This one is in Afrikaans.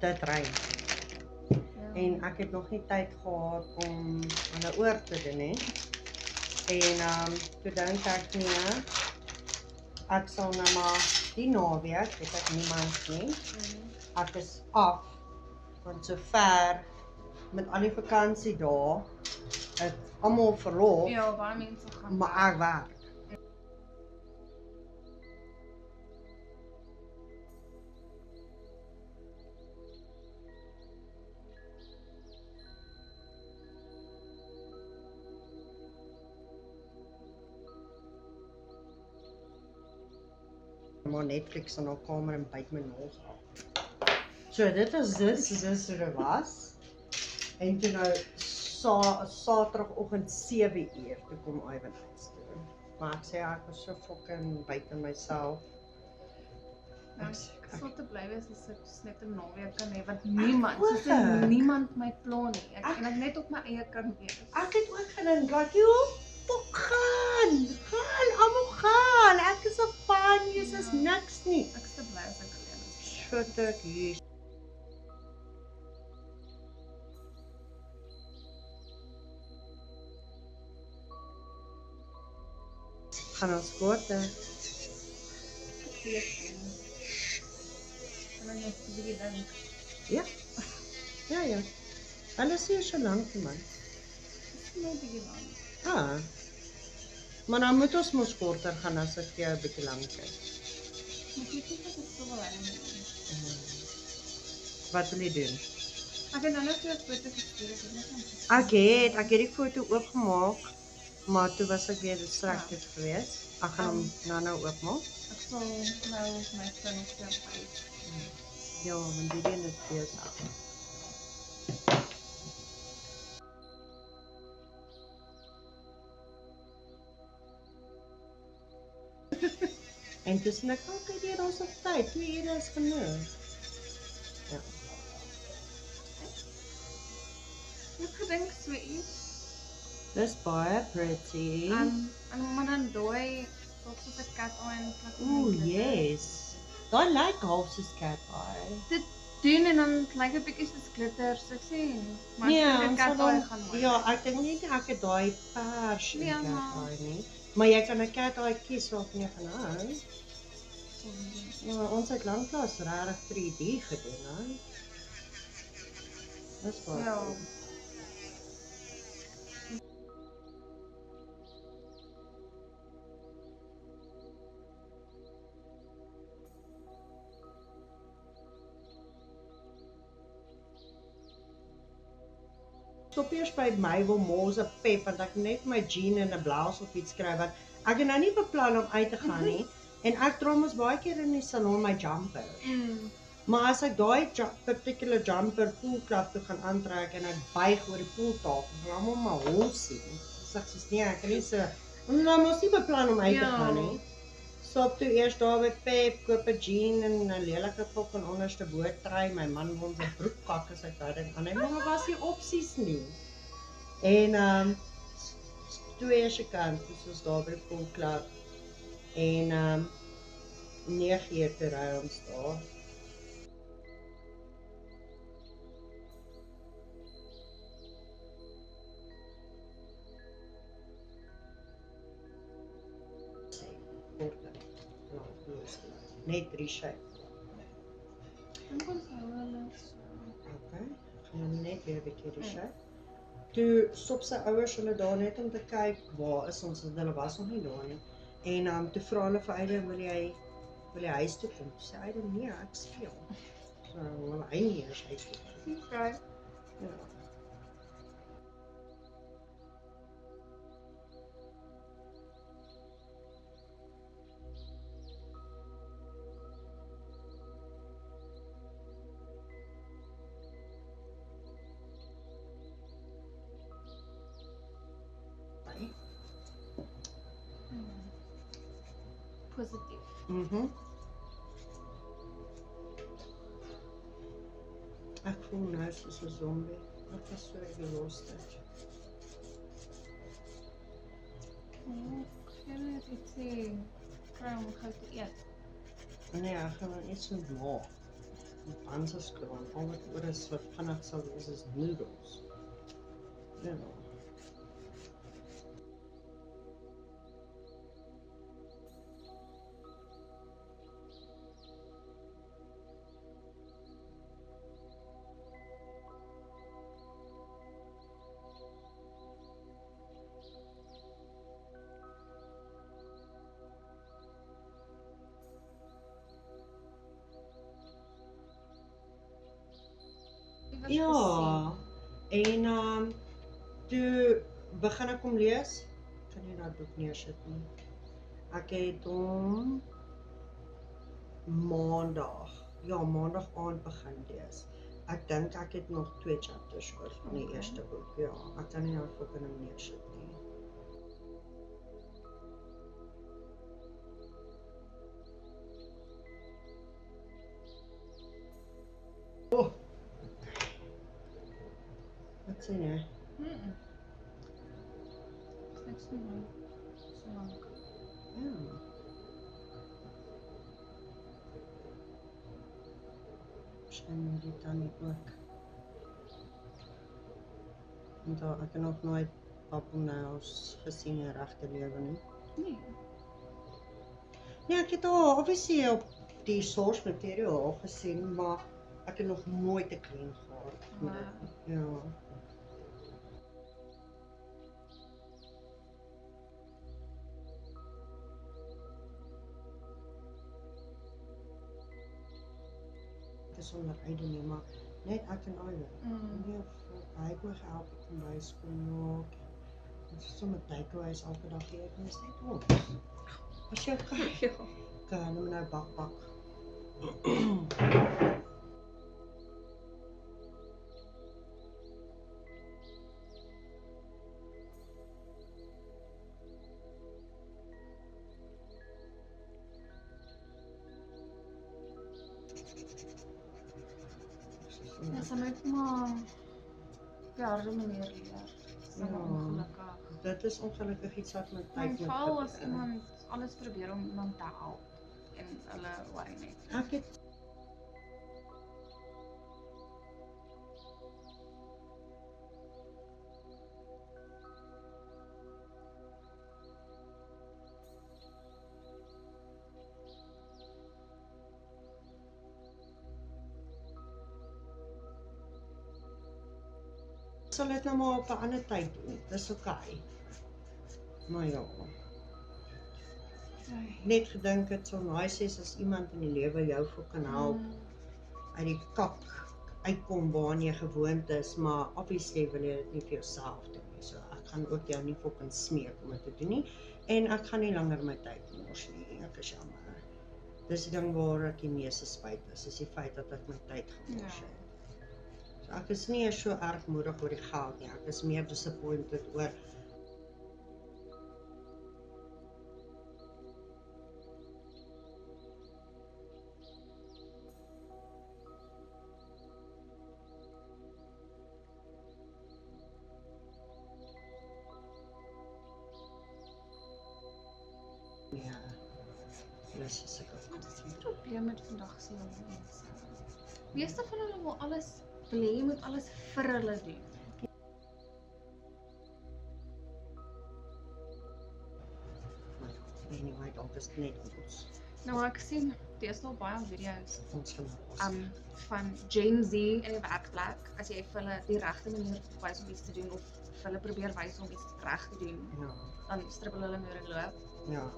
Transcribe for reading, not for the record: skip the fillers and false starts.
dit reën. En ek het nog nie tyd gehad om aan 'n oor te doen nie. En toe dink ek nee, ek sal nou maar die naweek, het ek niemand nie. Ek is af, want sover met al die vakansiedae, het almal verlof, Ja, baie mense gaan maar ek werk. Maar Netflix in haar kamer en byt my naels af. So dit is hoe dit was. En toe nou Saterdagoggend 7:00 toe kom Ivan huis toe. Maar ek sê ek was so fucking buite myself. Ek sal te bly wees as ek net 'n naweek kan hê want niemand my pla nie. Ek net op my eie kan wees. Ek het ook gedink dat jy fuck gaan, almal gaan. Ek is op van, jy's is niks nie. Ek is te bly as ek alleen is. Shut it hier. Gaan ons korte. En dan net 'n bietjie dink. Ja. Ja. Hulle sê so lank vir my. Dis net 'n bietjie lank. Maar dan moet ons mos korter gaan as ek jou 'n bietjie lank kry. Maar ek weet nie of ek so wil hê nie. Wat wil jy doen? Ek het nou net so 'n foto gestuur, Ek het die foto oopgemaak, maar toe was ek weer distracted geweest. Ek gaan hom nou oopmaak. Ek sal nou my foon op jou wys. Ja, want die een is besig. En tussen ek kyk hier ons op tyd, 2 ure is genoeg. Ja. Ek gedink so iets. Dis baie pretty. En maar dan daai tot soos 'n cat eye en plak. Ooh, yes. Daai lyk half soos cat eye. Dit doen en dan lyk 'n bietjie soos glitter, so ek sê, maar ek cat eye gaan maak. Ja, ek dink nie ek het daai pers in Nee, cat maar- eye nie. Maar jy kan 'n cat eye kies waarvan jy gaan hou. Ja, ons het lanklaas regtig 3D gedoen, hè. Dis baie. Ja. cool. Stop eers by my wil mos 'n pep want ek net my jean en 'n blouse of iets kry wat ek het nou nie beplan om uit te gaan nie en ek dra mos baie keer in die salon my jumper. Maar as ek daai particular jumper poolklap toe gaan aantrek en ek buig oor die pooltafel, dan almal my hol sien. Sê soos nee, ek het nie so nou mos nie beplan om uit te gaan nie. Stop toe eers daar by Pep, koop 'n jean en 'n lelike fucking onderste boottrui. My man wil sy broekkak as hy daar ding aan. Maar was nie opsies nie. En twee se kant, soos daar by die poolklub. En 9:00 toe ry ons daar. Net 3 shade. Dink ons hou hulle so. Okay, gaan hom net weer 'n bietjie reset. Toe stop sy ouers hulle daar net om te kyk waar is ons, want hulle was nog nie daar nie. En toe vra hulle vir Aiden, wil jy huis toe kom? Toe sê Aiden, nee, ek speel. So, wil hy nie eers huis toe kom. Okay. Ja. Positief. Ek voel nou soos 'n zombie. Ek was so exhausted. Ek sien net iets kry om gou te eet. Nee, ek gaan nou iets moet maak. Panserskroon, al wat oor is wat vinnig sal wees is noodles. Ja. Ja, en toe begin ek hom lees, kan nie dat boek neersit nie. Ek het hom maandag aand begin lees. Ek dink ek het nog 2 chapters oor van die eerste boek, ja. Ek kan nie nou fucking hom neersit nie. Oh! Wat sê jy? Is niks nie mooi. So lank. Ja. Miskien dit dan nie ook. Want ek het nog nooit Pappenhaus gesien in regte lewe nie. Nee. Nee, ek het al obviously op die source material al gesien, maar ek het nog nooit 'n klein gehad met dit. Ja. Sonder einde nie, maar net ek en Iwer. Nee, hy het my gehelp om by skool maak. Ons is sommer takeaways elke dag hier, en is net ons. As jy kan, Ja. kan hom nou bak. Ja, sy moet maar op 'n harde manier leer. Sy is Ja. ongelukkig. Dit is ongelukkig iets wat met En tyd moet veral as gebeur. iemand alles probeer om iemand te help en hulle worry net. Ek het sal dit nou maar op 'n ander tyd doen. Dis oké. Maar ja. Net gedink het so nice is as iemand in die lewe jou vir kan help uit die kak uitkom waarna jy gewoond is, maar obviously wil jy dit nie vir jouself doen nie. So ek gaan ook jou nie fucking smeek om dit te doen nie. En ek gaan nie langer my tyd mors nie. Ek is jammer. Dis die ding waar ek die meeste spyt is die feit dat ek my tyd gemors Ja. het. So ek is nie so erg moedig oor die geld nie. Ek is meer disappointed oor ja. Dis is ek Maar ook. dit is die probleem met vandag se jong mense. Meeste van hulle wil alles wil hê jy moet alles vir hulle doen. Anyway, dalk is dit net ons. Nou ek sien deesdae baie video's Ons gemaak. van Gen Z in die werkplek as jy vir hulle die regte manier wys om iets te doen of vir hulle probeer wys om iets reg te doen, Ja, dan stribbel hulle meer en loop. ja.